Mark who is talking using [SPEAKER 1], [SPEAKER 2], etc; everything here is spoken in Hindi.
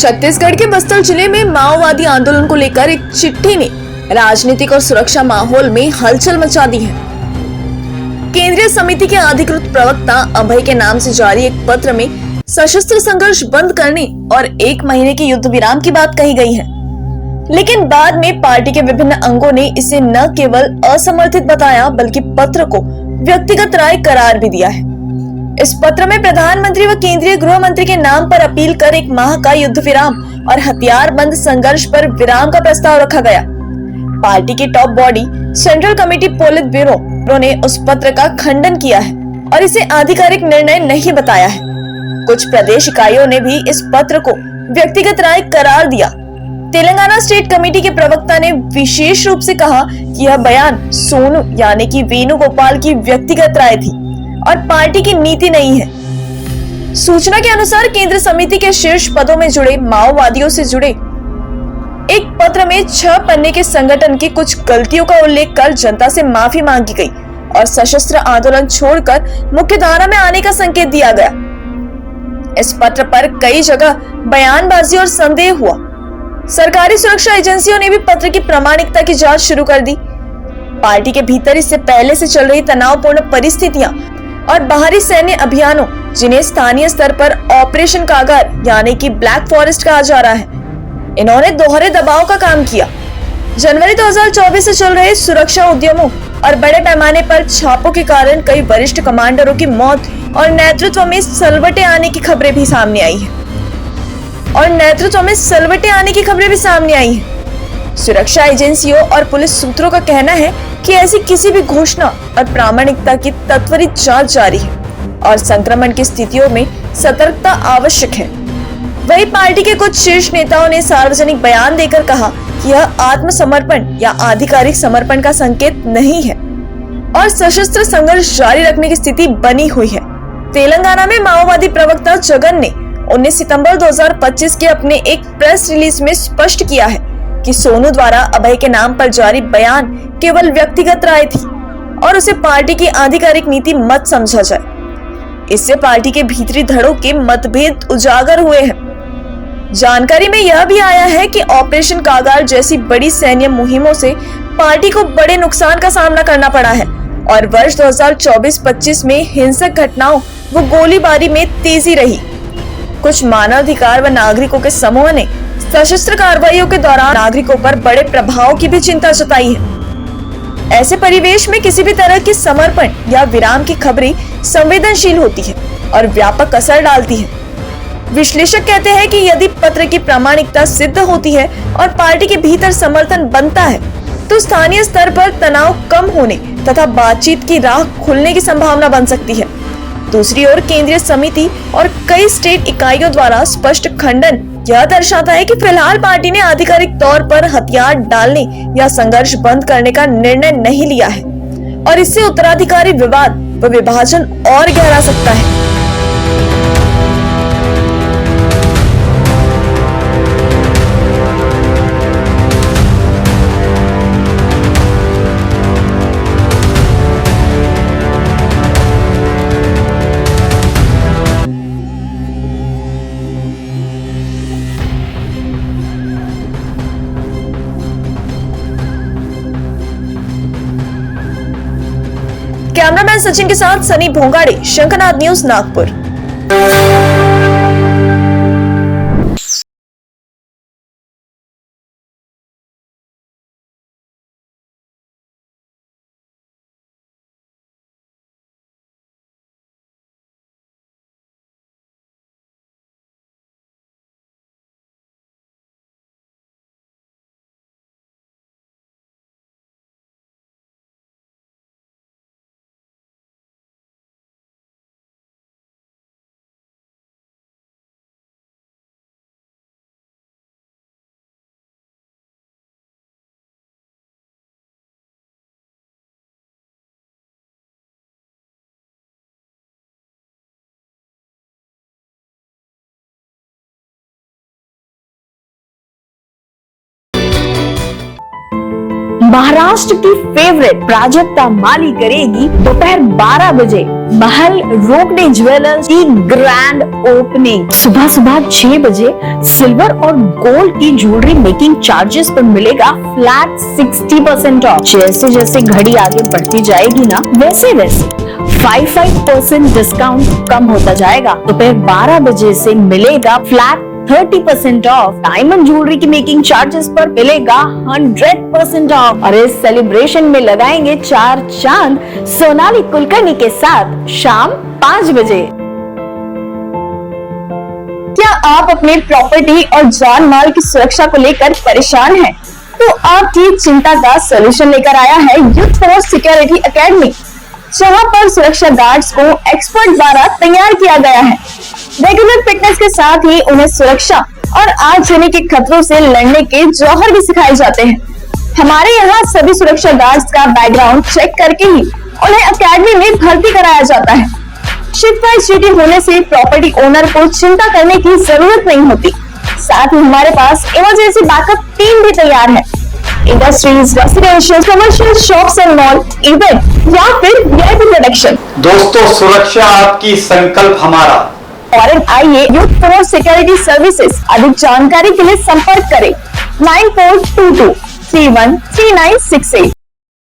[SPEAKER 1] छत्तीसगढ़ के बस्तर जिले में माओवादी आंदोलन को लेकर एक चिट्ठी ने राजनीतिक और सुरक्षा माहौल में हलचल मचा दी है। केंद्रीय समिति के अधिकृत प्रवक्ता अभय के नाम से जारी एक पत्र में सशस्त्र संघर्ष बंद करने और 1 महीने के युद्ध विराम की बात कही गई है, लेकिन बाद में पार्टी के विभिन्न अंगों ने इसे न केवल असमर्थित बताया बल्कि पत्र को व्यक्तिगत राय करार भी दिया है। इस पत्र में प्रधानमंत्री व केंद्रीय गृह मंत्री के नाम पर अपील कर 1 माह का युद्ध विराम और हथियार बंद संघर्ष पर विराम का प्रस्ताव रखा गया। पार्टी की top body central committee polit bureau ने उस पत्र का खंडन किया है और इसे आधिकारिक निर्णय नहीं बताया है। कुछ प्रदेश इकाइयों ने भी इस पत्र को व्यक्तिगत राय करार दिया। तेलंगाना स्टेट कमेटी के प्रवक्ता ने विशेष रूप से कहा कि यह बयान सोनू यानी कि वेणुगोपाल की व्यक्तिगत राय थी और पार्टी की नीति नहीं है। सूचना के अनुसार केंद्र समिति के शीर्ष पदों में जुड़े माओवादियों से जुड़े एक पत्र में 6 पन्ने के संगठन की कुछ गलतियों का उल्लेख कर जनता से माफी मांगी गई और सशस्त्र आंदोलन छोड़कर मुख्यधारा में आने का संकेत दिया गया। इस पत्र पर कई जगह बयानबाजी और संदेह हुआ। सरकारी सुरक्षा एजेंसियों ने भी पत्र की प्रामाणिकता की जांच शुरू कर दी। पार्टी के भीतर इससे पहले से चल रही तनावपूर्ण परिस्थितियां और बाहरी सैन्य अभियानों, जिन्हें स्थानीय स्तर पर ऑपरेशन कागार यानी कि ब्लैक फॉरेस्ट कहा जा रहा है, इन्होंने दोहरे दबाव का काम किया। जनवरी 2024 से चल रहे सुरक्षा उद्यमों और बड़े पैमाने पर छापों के कारण कई वरिष्ठ कमांडरों की मौत और नेतृत्व में सलवटें आने की खबरें भी सामने आई हैं। सुरक्षा एजेंसियों और पुलिस सूत्रों का कहना है कि ऐसी किसी भी घोषणा और प्रामाणिकता की त्वरित जांच जारी है और संक्रमण की स्थितियों में सतर्कता आवश्यक है। वही पार्टी के कुछ शीर्ष नेताओं ने सार्वजनिक बयान देकर कहा कि यह आत्मसमर्पण या आधिकारिक समर्पण का संकेत नहीं है और सशस्त्र संघर्ष जारी रखने की स्थिति बनी हुई है। तेलंगाना में माओवादी प्रवक्ता जगन ने 19 सितंबर 2025 के अपने एक प्रेस रिलीज में स्पष्ट किया है कि सोनू द्वारा अभय के नाम पर जारी बयान केवल व्यक्तिगत राय थी और उसे पार्टी की आधिकारिक नीति मत समझा जाए। इससे पार्टी के भीतरी धड़ों के मतभेद उजागर हुए हैं। जानकारी में यह भी आया है कि ऑपरेशन कागार जैसी बड़ी सैन्य मुहिमों से पार्टी को बड़े नुकसान का सामना करना पड़ा है और वर्ष 2024-25 में हिंसक घटनाओं व गोलीबारी में तेजी रही। कुछ मानवाधिकार व नागरिकों के समूह ने सशस्त्र कार्रवाइयों के दौरान नागरिकों पर बड़े प्रभाव की भी चिंता जताई है। ऐसे परिवेश में किसी भी तरह की समर्पण या विराम की खबरें संवेदनशील होती है और व्यापक असर डालती है। विश्लेषक कहते हैं कि यदि पत्र की प्रामाणिकता सिद्ध होती है और पार्टी के भीतर समर्थन बनता है, तो स्थानीय स्तर पर तनाव कम होने तथा बातचीत की राह खुलने की संभावना बन सकती है। दूसरी ओर केंद्रीय समिति और कई स्टेट इकाइयों द्वारा स्पष्ट खंडन यह दर्शाता है कि फिलहाल पार्टी ने आधिकारिक तौर पर हथियार डालने या संघर्ष बंद करने का निर्णय नहीं लिया है और इससे उत्तराधिकारी विवाद व विभाजन और गहरा सकता है। कैमरामैन सचिन के साथ सनी भोंगाड़े, शंखनाद न्यूज, नागपुर।
[SPEAKER 2] महाराष्ट्र की फेवरेट प्राजक्ता माली करेगी दोपहर 12 बजे महल रोकड़े ज्वेलर्स की ग्रैंड ओपनिंग। सुबह सुबह 6 बजे सिल्वर और गोल्ड की ज्वेलरी मेकिंग चार्जेस पर मिलेगा फ्लैट 60% ऑफ। जैसे जैसे घड़ी आगे बढ़ती जाएगी ना, वैसे वैसे 5% डिस्काउंट कम होता जाएगा। दोपहर 12 बजे से मिलेगा फ्लैट 30% ऑफ। डायमंड ज्वेलरी की मेकिंग चार्जेस पर मिलेगा 100% ऑफ। और इस सेलिब्रेशन में लगाएंगे 4 चांद सोनाली कुलकर्णी के साथ शाम 5 बजे।
[SPEAKER 1] क्या आप अपने प्रॉपर्टी और जान माल की सुरक्षा को लेकर परेशान हैं? तो आपकी चिंता का सलूशन लेकर आया है यूथ फोर्स सिक्योरिटी एकेडमी, जहां पर सुरक्षा गार्ड्स को एक्सपर्ट द्वारा तैयार किया गया है। रेगुलर फिटनेस के साथ ही उन्हें सुरक्षा और आग होने के खतरों से लड़ने के जौहर भी सिखाए जाते हैं। हमारे यहाँ सभी सुरक्षा गार्ड्स का बैकग्राउंड चेक करके ही उन्हें एकेडमी में भर्ती कराया जाता है। शिफ्ट वाइज ड्यूटी होने से प्रॉपर्टी ओनर को चिंता करने की जरूरत नहीं होती। साथ ही हमारे पास इमरजेंसी बैकअप टीम भी तैयार है। Industries, residential, commercial, shops and mall, event या फिर वीआईपी प्रोडक्शन।
[SPEAKER 3] दोस्तों, सुरक्षा आपकी, संकल्प हमारा।
[SPEAKER 1] फॉरेन आइए यूथ फोर्स सिक्योरिटी सर्विसेज। अधिक जानकारी के लिए संपर्क करें 9422 313968।